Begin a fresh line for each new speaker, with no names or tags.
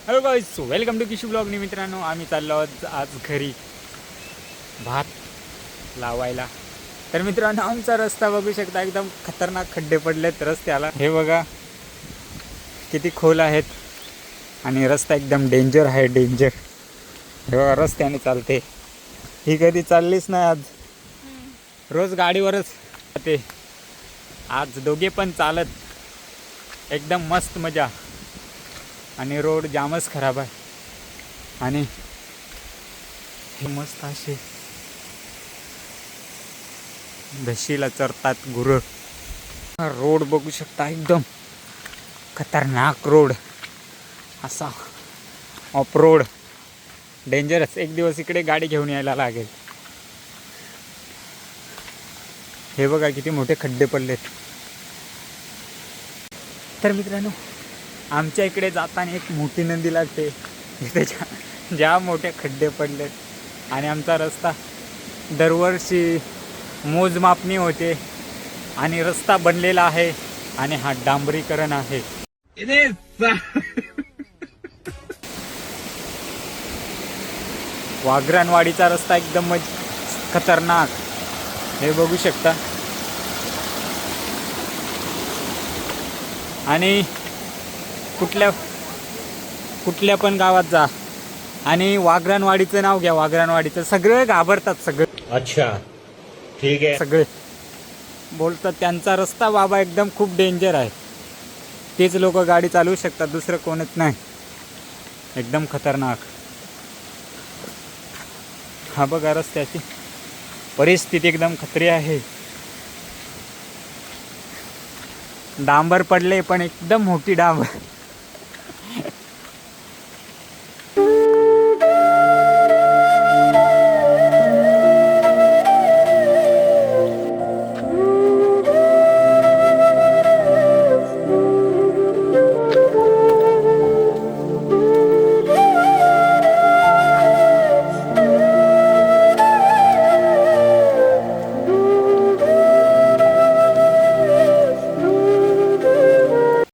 Hello guys, so welcome to Kishu blog. मित्रांनो, आम्ही चाललो आहोत आज घरी भात लावायला. तर मित्रांनो, आमचा रस्ता बघू शकता, एकदम खतरनाक खड्डे पडलेत रस्त्याला. हे बघा किती खोल आहेत आणि रस्ता एकदम डेंजर आहे, डेंजर. हे बघा रस्त्याने चालते, ही कधी चाललीच नाही आज, रोज गाडीवरच जाते. आज दोघे पण चालत, एकदम मस्त मजा. आणि रोड जामच खराब आहे आणि हे मस्त असे म्हशीला चरतात गुरं. रोड बघू शकता, एकदम खतरनाक रोड, असा ऑफ रोड डेंजरस. एक दिवस इकडे गाडी घेऊन यायला लागेल. हे बघा किती मोठे खड्डे पडलेत. तर मित्रांनो, आमच्या इकडे जाताना एक मोठी नदी लागते, तिथे ज्या मोठे खड्डे पडलेत आणि आमचा रस्ता दरवर्षी मोजमापणी होते आणि रस्ता बनलेला आहे आणि हा डांबरीकरण आहे. वाघरणवाडीचा रस्ता एकदम खतरनाक, हे बघू शकता. आणि कुठल्या पण गावात जा आणि वाघरणवाडीचं नाव घ्या, वाघरणवाडीचं सगळे घाबरतात, सगळे.
अच्छा ठीक आहे.
सगळे बोलतात त्यांचा रस्ता बाबा एकदम खूप डेंजर आहे, तेच लोक गाडी चालवू शकतात, दुसरं कोणच नाही. एकदम खतरनाक. हा बघा रस्त्याची परिस्थिती एकदम खतरी आहे. डांबर पडले पण एकदम मोठी डांबर.